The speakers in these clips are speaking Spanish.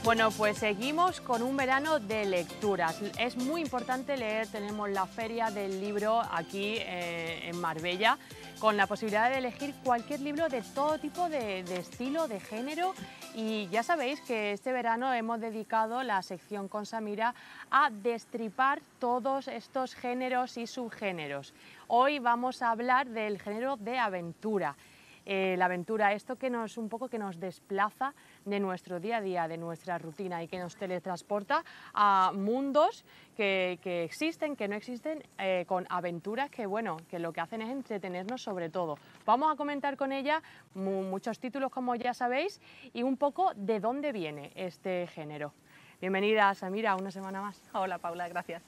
Bueno, pues seguimos con un verano de lecturas. Es muy importante leer, tenemos la Feria del Libro aquí en Marbella, con la posibilidad de elegir cualquier libro de todo tipo de estilo, de género. Y ya sabéis que este verano hemos dedicado la sección con Samira a destripar todos estos géneros y subgéneros. Hoy vamos a hablar del género de aventura. La aventura, esto que nos un poco que nos desplaza de nuestro día a día, de nuestra rutina y que nos teletransporta a mundos que existen, que no existen, con aventuras que, bueno, que lo que hacen es entretenernos sobre todo. Vamos a comentar con ella muchos títulos, como ya sabéis, y un poco de dónde viene este género. Bienvenida, Samira, una semana más. Hola, Paula, gracias.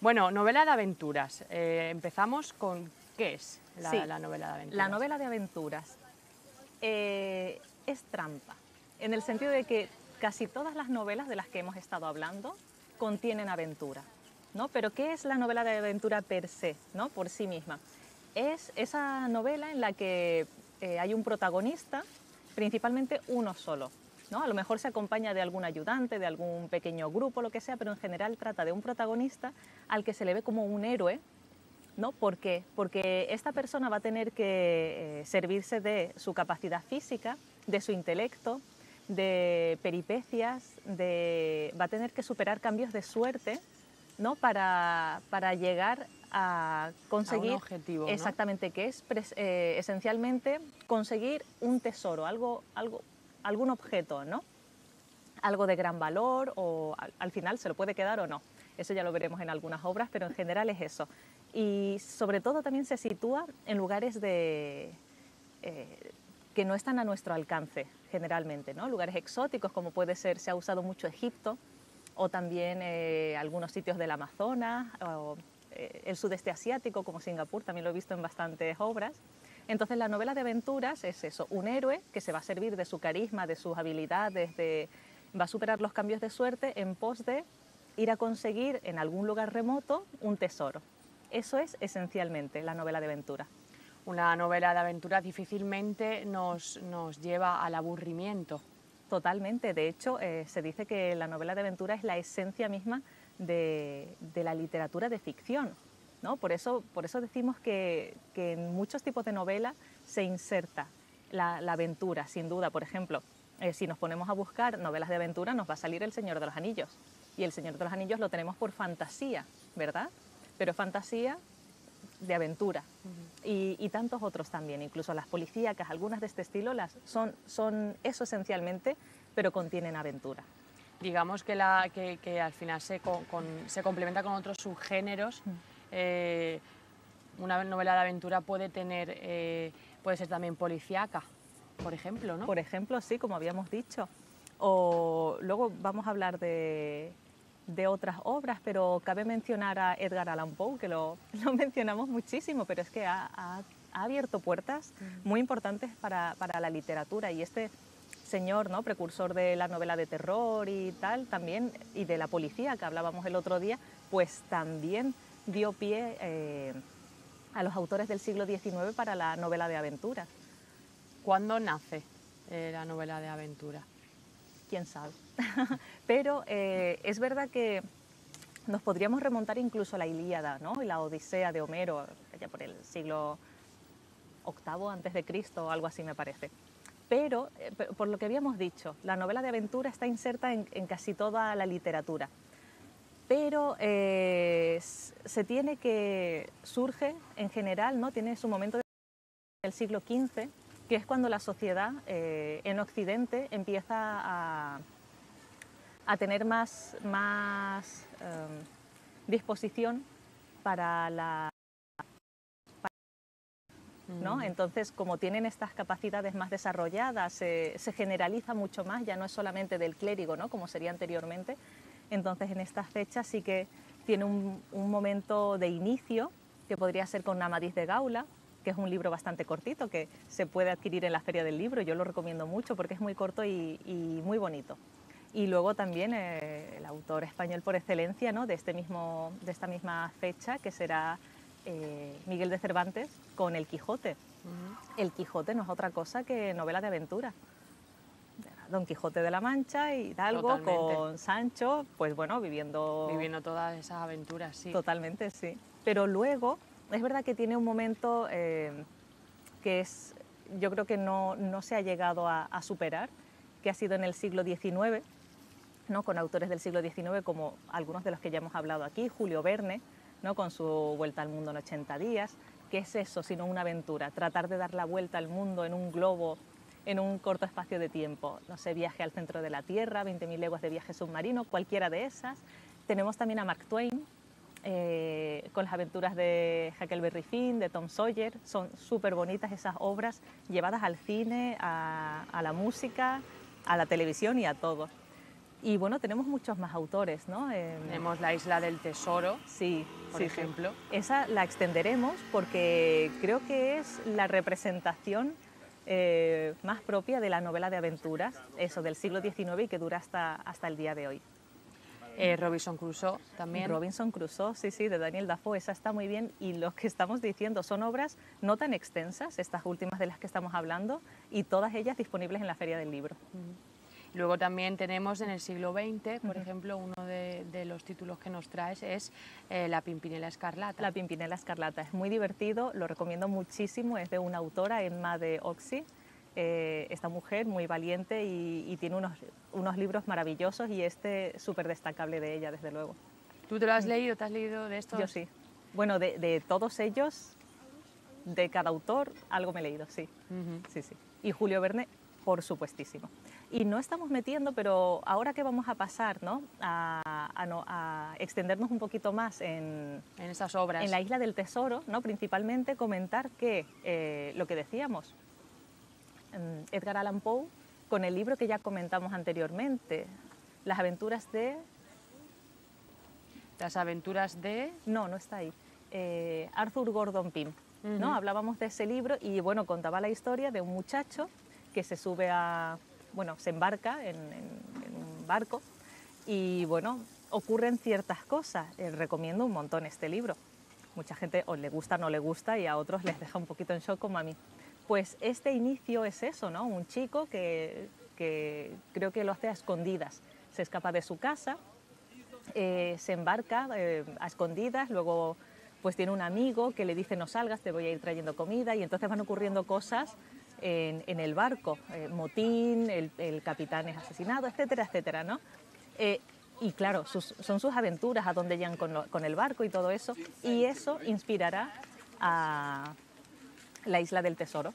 Bueno, novela de aventuras. Empezamos con ¿qué es la novela de aventuras? La novela de aventuras es trampa, en el sentido de que casi todas las novelas de las que hemos estado hablando contienen aventura, ¿no? Pero ¿qué es la novela de aventura per se, ¿no? Por sí misma? Es esa novela en la que hay un protagonista, principalmente uno solo, ¿no? A lo mejor se acompaña de algún ayudante, de algún pequeño grupo, lo que sea, pero en general trata de un protagonista al que se le ve como un héroe, ¿no? ¿Por qué? Porque esta persona va a tener que servirse de su capacidad física, de su intelecto, de peripecias, va a tener que superar cambios de suerte, ¿no? Para llegar a conseguir a un objetivo, ¿no? Exactamente, que es esencialmente conseguir un tesoro, algún objeto, ¿no? Algo de gran valor, o al final se lo puede quedar o no. Eso ya lo veremos en algunas obras, pero en general es eso. Y sobre todo también se sitúa en lugares que no están a nuestro alcance generalmente, ¿no? Lugares exóticos, como puede ser, se ha usado mucho Egipto, o también algunos sitios del Amazonas, o el sudeste asiático, como Singapur, también lo he visto en bastantes obras. Entonces la novela de aventuras es eso, un héroe que se va a servir de su carisma, de sus habilidades, va a superar los cambios de suerte en pos de ir a conseguir en algún lugar remoto un tesoro. Eso es esencialmente la novela de aventura. Una novela de aventura difícilmente nos lleva al aburrimiento. Totalmente. De hecho, se dice que la novela de aventura es la esencia misma de la literatura de ficción, ¿no? Por eso decimos que en muchos tipos de novela se inserta la aventura, sin duda. Por ejemplo, si nos ponemos a buscar novelas de aventura, nos va a salir El Señor de los Anillos. Y El Señor de los Anillos lo tenemos por fantasía, ¿verdad? Pero fantasía de aventura. Y tantos otros también, incluso las policíacas, algunas de este estilo, son eso esencialmente, pero contienen aventura. Digamos que al final se complementa con otros subgéneros. Una novela de aventura puede ser también policíaca, por ejemplo, ¿no? Por ejemplo, sí, como habíamos dicho. O luego vamos a hablar de otras obras, pero cabe mencionar a Edgar Allan Poe, que lo mencionamos muchísimo, pero es que ha abierto puertas muy importantes para la literatura. Y este señor, ¿no?, precursor de la novela de terror y tal, también, y de la policía, que hablábamos el otro día, pues también dio pie a los autores del siglo XIX para la novela de aventura. ¿Cuándo nace la novela de aventura? Quién sabe. Pero es verdad que nos podríamos remontar incluso a la Ilíada, ¿no?, y la Odisea de Homero, allá por el siglo VIII antes de Cristo, o algo así me parece. Pero, por lo que habíamos dicho, la novela de aventura está inserta en casi toda la literatura. Pero surge en general, ¿no?, tiene su momento del siglo XV, que es cuando la sociedad en Occidente empieza a tener más disposición para ¿no? Entonces, como tienen estas capacidades más desarrolladas, se generaliza mucho más, ya no es solamente del clérigo, ¿no?, como sería anteriormente. Entonces, en estas fechas sí que tiene un momento de inicio, que podría ser con Amadís de Gaula, que es un libro bastante cortito, que se puede adquirir en la Feria del Libro. Yo lo recomiendo mucho porque es muy corto y muy bonito. Y luego también el autor español por excelencia, ¿no?, de esta misma fecha, que será Miguel de Cervantes, con El Quijote. El Quijote no es otra cosa que novela de aventura. A Don Quijote de la Mancha, Hidalgo, Totalmente. con Sancho, pues bueno, viviendo todas esas aventuras, sí. totalmente, sí. Pero luego, es verdad que tiene un momento que es, yo creo que no se ha llegado a superar, que ha sido en el siglo XIX, ¿no? Con autores del siglo XIX como algunos de los que ya hemos hablado aquí, Julio Verne, ¿no? Con su Vuelta al mundo en 80 días. ¿Qué es eso sino una aventura? Tratar de dar la vuelta al mundo en un globo en un corto espacio de tiempo. No sé, Viaje al centro de la Tierra, 20.000 leguas de viaje submarino, cualquiera de esas. Tenemos también a Mark Twain, con las aventuras de Huckleberry Finn, de Tom Sawyer. Son súper bonitas esas obras llevadas al cine, a la música, a la televisión y a todo. Y bueno, tenemos muchos más autores, ¿no? Tenemos La isla del tesoro, sí, por sí, ejemplo. sí. Esa la extenderemos porque creo que es la representación más propia de la novela de aventuras, eso, del siglo XIX y que dura hasta el día de hoy. Robinson Crusoe también. Robinson Crusoe, sí, sí, de Daniel Dafoe, esa está muy bien. Y lo que estamos diciendo son obras no tan extensas, estas últimas de las que estamos hablando, y todas ellas disponibles en la Feria del Libro. Luego también tenemos en el siglo XX, por ejemplo, uno de los títulos que nos traes es La Pimpinela Escarlata. La Pimpinela Escarlata es muy divertido, lo recomiendo muchísimo, es de una autora, Emma de Oxy. Esta mujer muy valiente y tiene unos libros maravillosos y este súper destacable de ella, desde luego. ¿Tú te lo has leído? ¿Te has leído de estos? Yo sí. Bueno, de todos ellos, de cada autor, algo me he leído, sí. Sí, sí. Y Julio Verne, por supuestísimo. Y no estamos metiendo, pero ahora que vamos a pasar, ¿no? a extendernos un poquito más en esas obras. En La isla del tesoro, ¿no? Principalmente comentar que, lo que decíamos, Edgar Allan Poe, con el libro que ya comentamos anteriormente, Las aventuras de... Las aventuras de... No, no está ahí. Arthur Gordon Pym, ¿no? Hablábamos de ese libro y, bueno, contaba la historia de un muchacho que se sube se embarca en un barco y, bueno, ocurren ciertas cosas. Recomiendo un montón este libro. Mucha gente o le gusta o no le gusta y a otros les deja un poquito en shock, como a mí. Pues este inicio es eso, ¿no? Un chico que creo que lo hace a escondidas. Se escapa de su casa, se embarca a escondidas, luego pues tiene un amigo que le dice no salgas, te voy a ir trayendo comida, y entonces van ocurriendo cosas en el barco, motín, el capitán es asesinado, etcétera, etcétera, ¿no? Y claro, son sus aventuras a dónde llegan con el barco y todo eso, y eso inspirará a La isla del tesoro.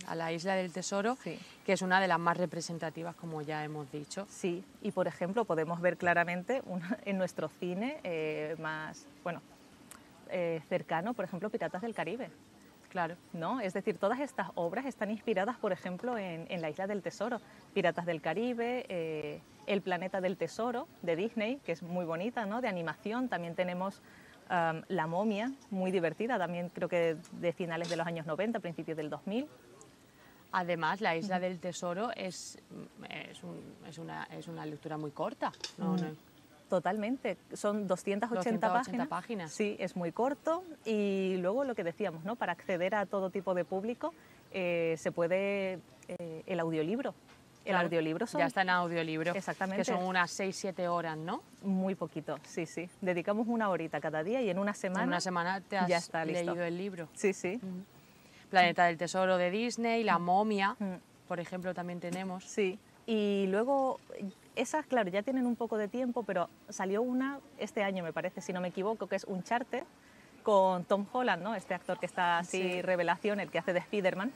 A La isla del tesoro, sí, que es una de las más representativas, como ya hemos dicho. Sí, y por ejemplo podemos ver claramente en nuestro cine más, cercano, por ejemplo, Piratas del Caribe. Claro. ¿No? Es decir, todas estas obras están inspiradas, por ejemplo, en La isla del tesoro. Piratas del Caribe, El planeta del tesoro, de Disney, que es muy bonita, ¿no? De animación. También tenemos La momia, muy divertida, también creo que de finales de los años 90, principios del 2000. Además, La isla del tesoro es una lectura muy corta. No. Totalmente, son 280 páginas. Sí, es muy corto, y luego lo que decíamos, ¿no? Para acceder a todo tipo de público se puede el audiolibro. Claro, audiolibro ya está en audiolibro. Exactamente. Que son unas 6-7 horas, ¿no? Muy poquito, sí, sí. Dedicamos una horita cada día y en una semana... En una semana te has ya está listo. leído el libro. Sí, sí. Planeta del tesoro de Disney, La momia, por ejemplo, también tenemos. Sí, y luego... Esas, claro, ya tienen un poco de tiempo, pero salió una este año, me parece, si no me equivoco, que es Uncharted, con Tom Holland, ¿no? Este actor que está así, sí, revelación, el que hace de Spider-Man.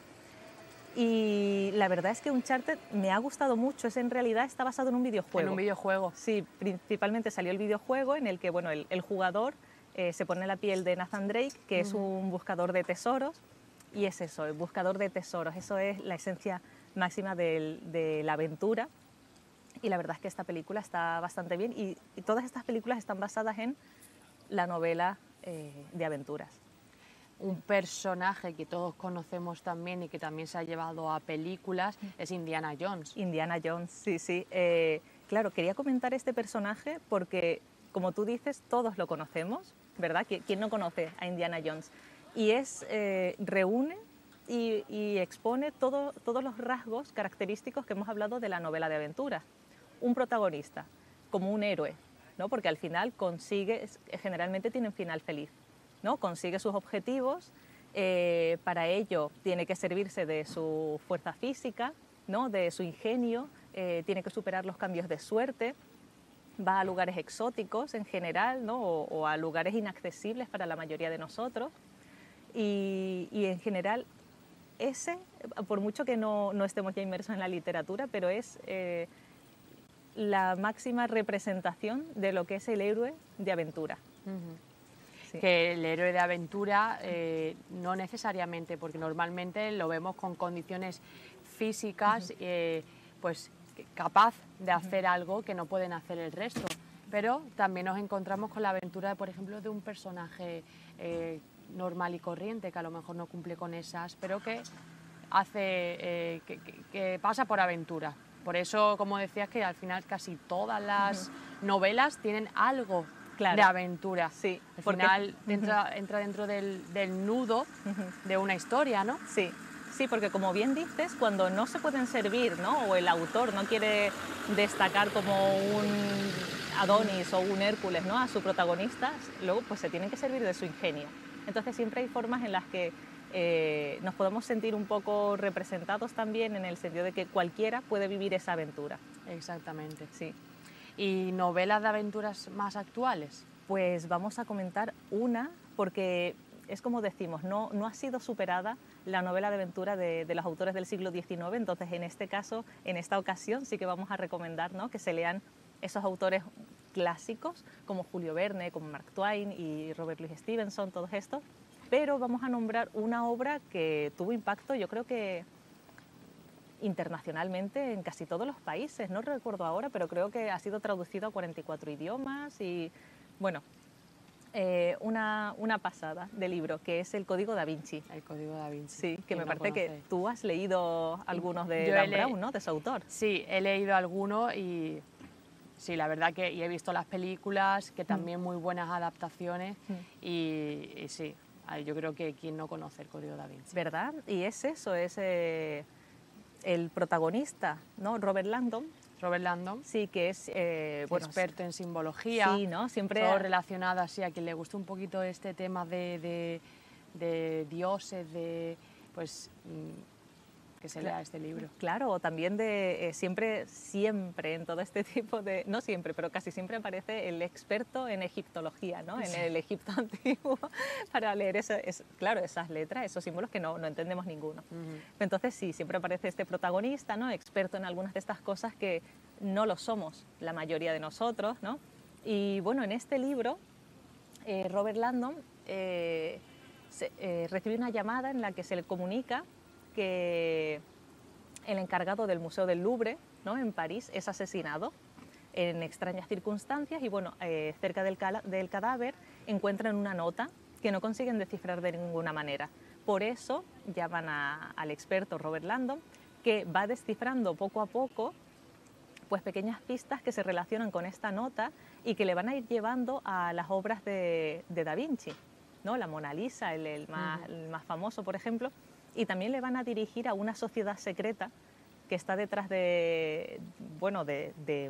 Y la verdad es que Uncharted me ha gustado mucho. En realidad está basado en un videojuego. En un videojuego. Sí, principalmente salió el videojuego en el que, bueno, el jugador se pone en la piel de Nathan Drake, que es un buscador de tesoros, y es eso, el buscador de tesoros. Eso es la esencia máxima de la aventura. Y la verdad es que esta película está bastante bien, y todas estas películas están basadas en la novela de aventuras. Un personaje que todos conocemos también y que también se ha llevado a películas es Indiana Jones. Indiana Jones, sí, sí. Claro, quería comentar este personaje porque, como tú dices, todos lo conocemos, ¿verdad? ¿Quién no conoce a Indiana Jones? Y reúne y expone todos los rasgos característicos que hemos hablado de la novela de aventuras. Un protagonista, como un héroe, ¿no? Porque al final generalmente tiene un final feliz, ¿no? Consigue sus objetivos, para ello tiene que servirse de su fuerza física, ¿no? De su ingenio, tiene que superar los cambios de suerte, va a lugares exóticos en general, ¿no? o a lugares inaccesibles para la mayoría de nosotros. Y en general, por mucho que no estemos ya inmersos en la literatura, pero es la máxima representación de lo que es el héroe de aventura. Sí. Que el héroe de aventura no necesariamente, porque normalmente lo vemos con condiciones físicas, pues capaz de hacer algo que no pueden hacer el resto, pero también nos encontramos con la aventura, por ejemplo, de un personaje normal y corriente que a lo mejor no cumple con esas, pero que hace que pasa por aventura. Por eso, como decías, que al final casi todas las novelas tienen algo de aventura. Sí, al final entra dentro del nudo de una historia, ¿no? Sí. Sí, porque como bien dices, cuando no se pueden servir, ¿no? O el autor no quiere destacar como un Adonis o un Hércules, ¿no? A su protagonista, luego pues se tienen que servir de su ingenio. Entonces siempre hay formas en las que nos podemos sentir un poco representados también, en el sentido de que cualquiera puede vivir esa aventura. Exactamente. Sí. ¿Y novelas de aventuras más actuales? Pues vamos a comentar una, porque es como decimos, no ha sido superada la novela de aventura de los autores del siglo XIX, entonces en este caso, en esta ocasión sí que vamos a recomendar, ¿no? Que se lean esos autores clásicos como Julio Verne, como Mark Twain y Robert Louis Stevenson, todos estos, pero vamos a nombrar una obra que tuvo impacto, yo creo que internacionalmente en casi todos los países, no recuerdo ahora, pero creo que ha sido traducido a 44 idiomas y bueno, una pasada de libro, que es El Código Da Vinci. El Código Da Vinci. Sí, que me parece que tú has leído algunos de Dan Brown, ¿no? De su autor. Sí, he leído algunos y sí, la verdad que y he visto las películas, que también muy buenas adaptaciones y sí, yo creo que quien no conoce El Código Da Vinci. ¿Verdad? Y es eso, es el protagonista, ¿no? Robert Langdon. Sí, que es bueno, experto en simbología. Sí, ¿no? Siempre todo relacionado así, a quien le gusta un poquito este tema de dioses, pues que se lea este libro. Claro, o también siempre en todo este tipo de... No siempre, pero casi siempre aparece el experto en egiptología, ¿no? En el Egipto antiguo, para leer esas letras, esos símbolos que no entendemos ninguno. Entonces sí, siempre aparece este protagonista, ¿no? Experto en algunas de estas cosas que no lo somos la mayoría de nosotros, ¿no? Y bueno, en este libro, Robert Langdon recibe una llamada en la que se le comunica que el encargado del Museo del Louvre, ¿no? En París, es asesinado en extrañas circunstancias y bueno, cerca del cadáver encuentran una nota que no consiguen descifrar de ninguna manera. Por eso llaman al experto Robert Langdon, que va descifrando poco a poco pues pequeñas pistas que se relacionan con esta nota y que le van a ir llevando a las obras de Da Vinci, ¿no? La Mona Lisa, el más famoso, por ejemplo, y también le van a dirigir a una sociedad secreta que está detrás de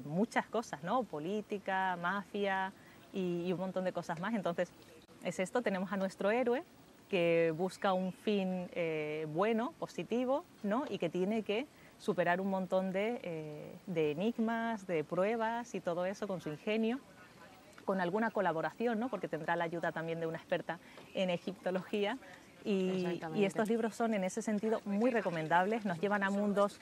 muchas cosas, ¿no? Política, mafia y un montón de cosas más. Entonces, es esto, tenemos a nuestro héroe que busca un fin bueno, positivo, ¿no? Y que tiene que superar un montón de enigmas, de pruebas y todo eso con su ingenio, con alguna colaboración, ¿no? Porque tendrá la ayuda también de una experta en egiptología. Y estos libros son en ese sentido muy recomendables, nos llevan a mundos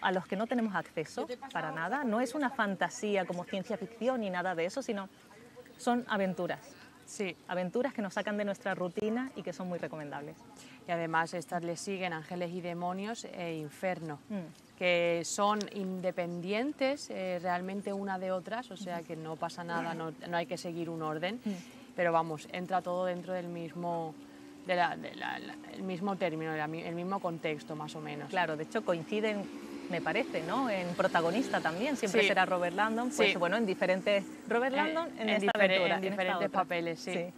a los que no tenemos acceso para nada. No es una fantasía como ciencia ficción ni nada de eso, sino son aventuras. Sí. Aventuras que nos sacan de nuestra rutina y que son muy recomendables. Y además estas le siguen Ángeles y Demonios e Inferno, que son independientes realmente una de otras, o sea que no pasa nada, no hay que seguir un orden, pero vamos, entra todo dentro del mismo... el mismo término, el mismo contexto más o menos. Claro, de hecho coinciden, me parece, ¿no? En protagonista también, siempre será Robert Langdon, pues bueno, en diferentes... Robert Langdon en esta aventura. En diferentes papeles, sí.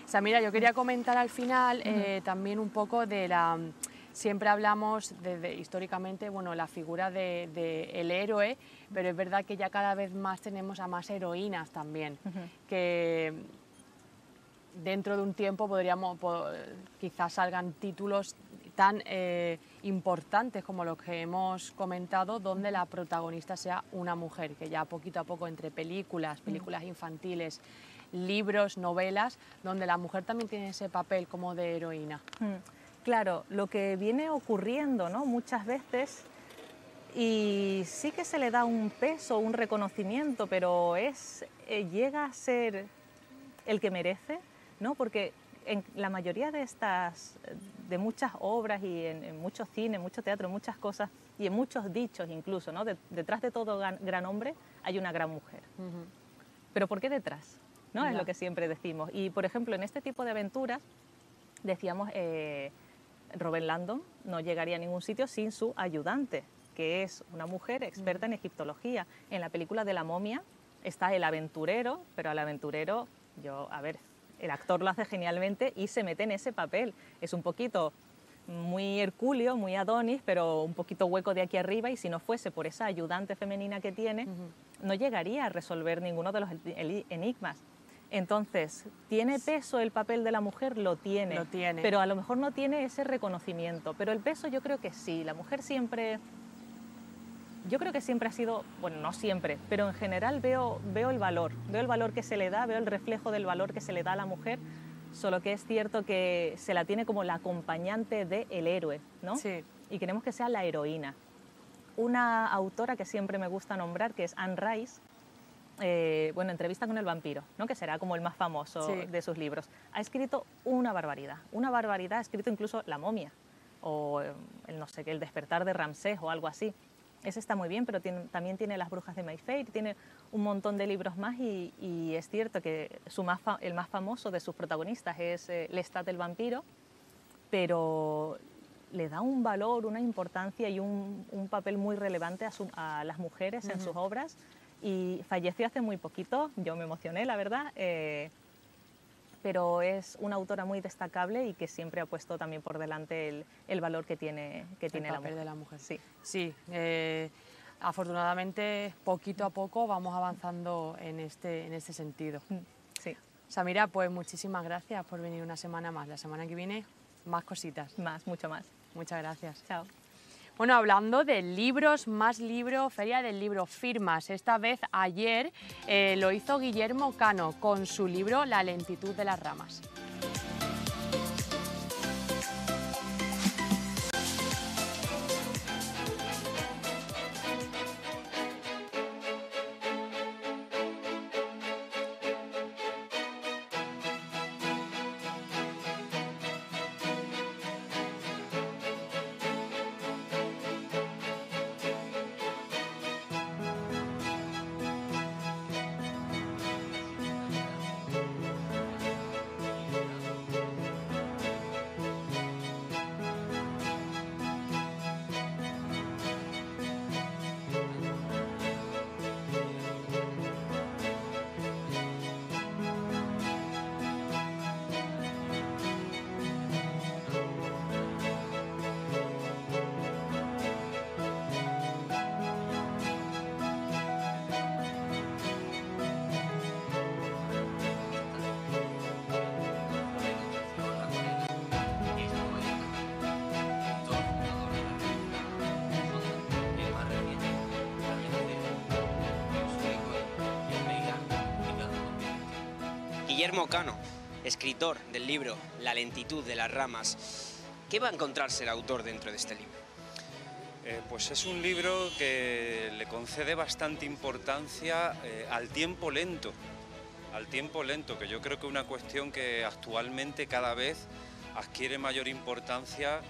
Samira, yo quería comentar al final también un poco de la... Siempre hablamos históricamente, bueno, la figura de el héroe, pero es verdad que ya cada vez más tenemos a más heroínas también, que dentro de un tiempo quizás salgan títulos tan importantes como los que hemos comentado, donde la protagonista sea una mujer, que ya poquito a poco entre películas infantiles, libros, novelas, donde la mujer también tiene ese papel como de heroína. Claro, lo que viene ocurriendo, ¿no?, muchas veces, y sí que se le da un peso, un reconocimiento, pero llega a ser el que merece, ¿no? Porque en la mayoría de muchas obras y en muchos cines, mucho teatro, muchas cosas y en muchos dichos incluso, ¿no? Detrás de todo gran hombre hay una gran mujer. Pero ¿por qué detrás? ¿No? Es lo que siempre decimos. Y por ejemplo, en este tipo de aventuras decíamos, Robert Langdon no llegaría a ningún sitio sin su ayudante, que es una mujer experta en egiptología. En la película de La momia está el aventurero, pero al aventurero, el actor lo hace genialmente y se mete en ese papel. Es un poquito muy hercúleo, muy Adonis, pero un poquito hueco de aquí arriba, y si no fuese por esa ayudante femenina que tiene, no llegaría a resolver ninguno de los enigmas. Entonces, ¿tiene peso el papel de la mujer? Lo tiene, pero a lo mejor no tiene ese reconocimiento. Pero el peso yo creo que sí. La mujer siempre... Yo creo que siempre ha sido... Bueno, no siempre, pero en general veo el valor que se le da, veo el reflejo del valor que se le da a la mujer, solo que es cierto que se la tiene como la acompañante del héroe, ¿no? Sí. Y queremos que sea la heroína. Una autora que siempre me gusta nombrar, que es Anne Rice, Entrevista con el vampiro, ¿no?, que será como el más famoso de sus libros. Ha escrito una barbaridad, ha escrito incluso La momia o el despertar de Ramsés o algo así. Ese está muy bien, pero también tiene Las brujas de Mayfair, tiene un montón de libros más y es cierto que el más famoso de sus protagonistas es Lestat el vampiro, pero le da un valor, una importancia y un papel muy relevante a las mujeres en sus obras. Y falleció hace muy poquito, yo me emocioné, la verdad, pero es una autora muy destacable y que siempre ha puesto también por delante el valor que tiene la mujer. De la mujer. Sí. Afortunadamente, poquito a poco vamos avanzando en este sentido. Sí. Samira, pues muchísimas gracias por venir una semana más. La semana que viene, más cositas. Mucho más. Muchas gracias. Chao. Bueno, hablando de libros, más libro, Feria del Libro, firmas. Esta vez ayer lo hizo Guillermo Cano con su libro La lentitud de las ramas. Guillermo Cano, escritor del libro La lentitud de las ramas. ¿Qué va a encontrarse el autor dentro de este libro? Pues es un libro que le concede bastante importancia al tiempo lento, que yo creo que es una cuestión que actualmente cada vez adquiere mayor importancia,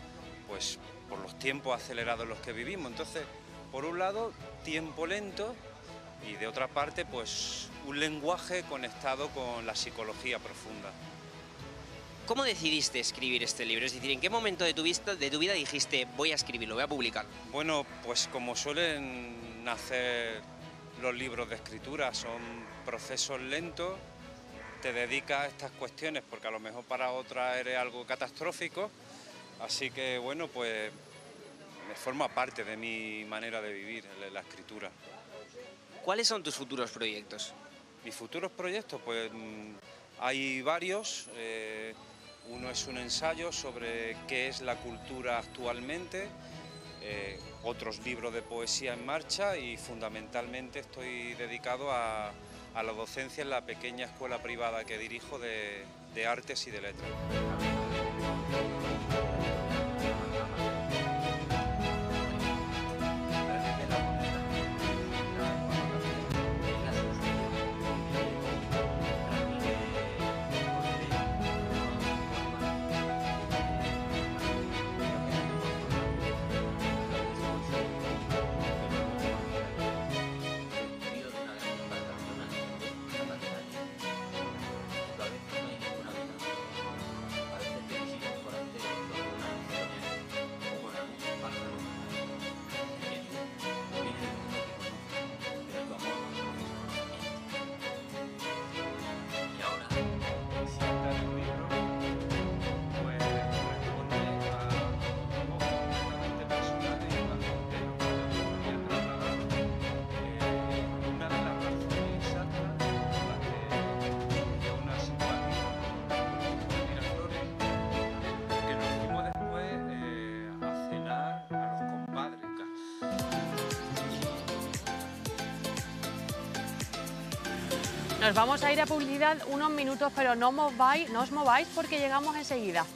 pues por los tiempos acelerados en los que vivimos. Entonces, por un lado, tiempo lento, y de otra parte, pues un lenguaje conectado con la psicología profunda. ¿Cómo decidiste escribir este libro? Es decir, ¿en qué momento de tu vida dijiste voy a escribirlo, voy a publicarlo? Bueno, pues como suelen nacer los libros de escritura, son procesos lentos te dedicas a estas cuestiones porque a lo mejor para otra eres algo catastrófico, así que bueno, pues me forma parte de mi manera de vivir, la escritura. ¿Cuáles son tus futuros proyectos? Mis futuros proyectos, pues hay varios. Uno es un ensayo sobre qué es la cultura actualmente, otros libros de poesía en marcha y fundamentalmente estoy dedicado a la docencia en la pequeña escuela privada que dirijo de artes y de letras. Nos vamos a ir a publicidad unos minutos, pero no os mováis porque llegamos enseguida.